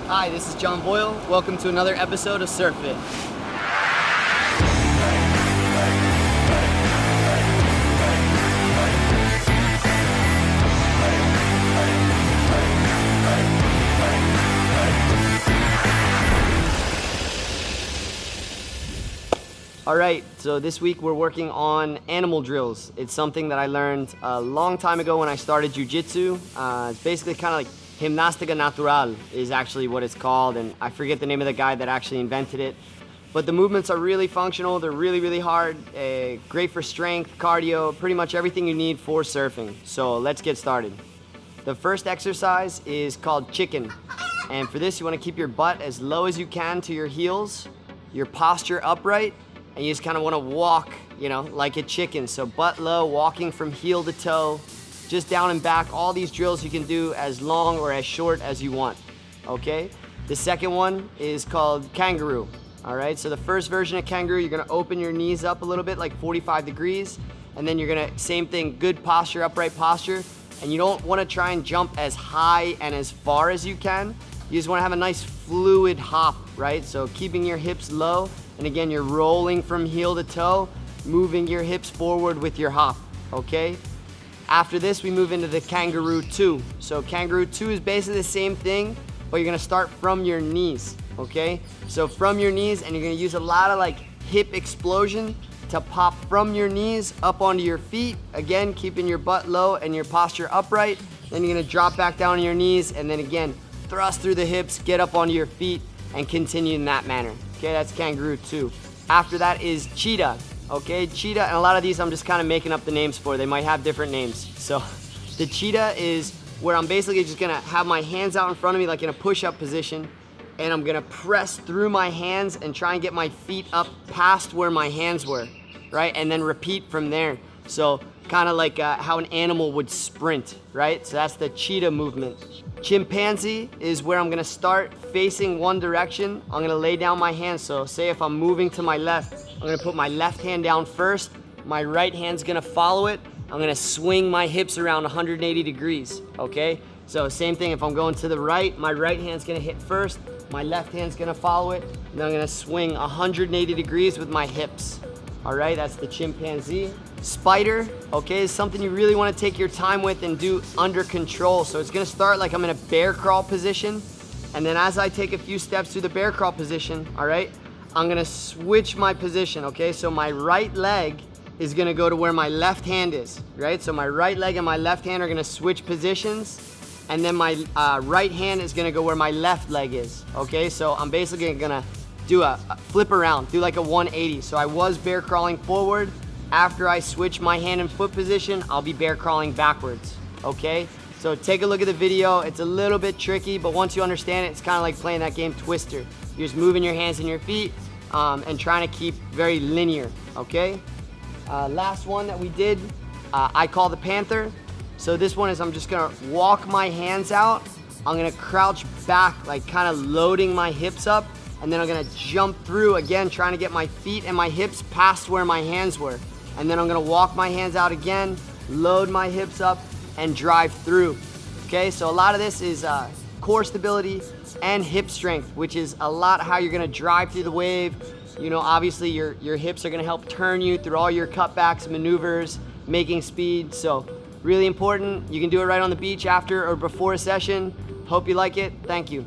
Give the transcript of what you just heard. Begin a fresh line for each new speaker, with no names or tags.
Hi, this is John Boyle. Welcome to another episode of Surf It. All right, so this week we're working on animal drills. It's something that I learned a long time ago when I started jiu-jitsu. It's basically kind of like Gimnasia Natural is actually what it's called, and I forget the name of the guy that actually invented it. But the movements are really functional, they're really hard, great for strength, cardio, pretty much everything you need for surfing. So let's get started. The first exercise is called chicken. And for this, you want to keep your butt as low as you can to your heels, your posture upright, and you just kind of want to walk, like a chicken. So butt low, walking from heel to toe, just down and back. All these drills you can do as long or as short as you want, okay? The second one is called Kangaroo, all right? So the first version of Kangaroo, you're gonna open your knees up a little bit, like 45 degrees, and then you're gonna, same thing, good posture, upright posture, and you don't wanna try and jump as high and as far as you can. You just wanna have a nice fluid hop, right? So keeping your hips low, and again, you're rolling from heel to toe, moving your hips forward with your hop, okay? After this, we move into the Kangaroo 2. So Kangaroo 2 is basically the same thing, but you're gonna start from your knees, okay? So from your knees, and you're gonna use a lot of like hip explosion to pop from your knees up onto your feet. Again, keeping your butt low and your posture upright. Then you're gonna drop back down on your knees, and then again, thrust through the hips, get up onto your feet, and continue in that manner. Okay, that's Kangaroo 2. After that is Cheetah. Okay, Cheetah, and a lot of these I'm just kind of making up the names for. They might have different names. So the Cheetah is where I'm basically just gonna have my hands out in front of me like in a push-up position, and I'm gonna press through my hands and try and get my feet up past where my hands were, right? And then repeat from there. So kind of like how an animal would sprint, right? So that's the Cheetah movement. Chimpanzee is where I'm gonna start facing one direction. I'm gonna lay down my hands. So say if I'm moving to my left, I'm gonna put my left hand down first. My right hand's gonna follow it. I'm gonna swing my hips around 180 degrees, okay? So same thing, if I'm going to the right, my right hand's gonna hit first, my left hand's gonna follow it, and then I'm gonna swing 180 degrees with my hips. All right, that's the Chimpanzee. Spider, okay, is something you really want to take your time with and do under control. So it's gonna start like I'm in a bear crawl position, and then as I take a few steps through the bear crawl position, all right, I'm gonna switch my position, okay? So my right leg is gonna go to where my left hand is, right? So my right leg and my left hand are gonna switch positions, and then my right hand is gonna go where my left leg is, okay? So I'm basically gonna do a flip around, do like a 180. So I was bear crawling forward. After I switch my hand and foot position, I'll be bear crawling backwards, okay? So take a look at the video. It's a little bit tricky, but once you understand it, it's kind of like playing that game Twister. You're just moving your hands and your feet and trying to keep very linear, okay? Last one that we did, I call the Panther. So this one is I'm just gonna walk my hands out. I'm gonna crouch back, like kind of loading my hips up, and then I'm gonna jump through again, trying to get my feet and my hips past where my hands were. And then I'm gonna walk my hands out again, load my hips up, and drive through. Okay, so a lot of this is core stability and hip strength, which is a lot how you're gonna drive through the wave. Obviously your hips are gonna help turn you through all your cutbacks, maneuvers, making speed. So really important. You can do it right on the beach after or before a session. Hope you like it. Thank you.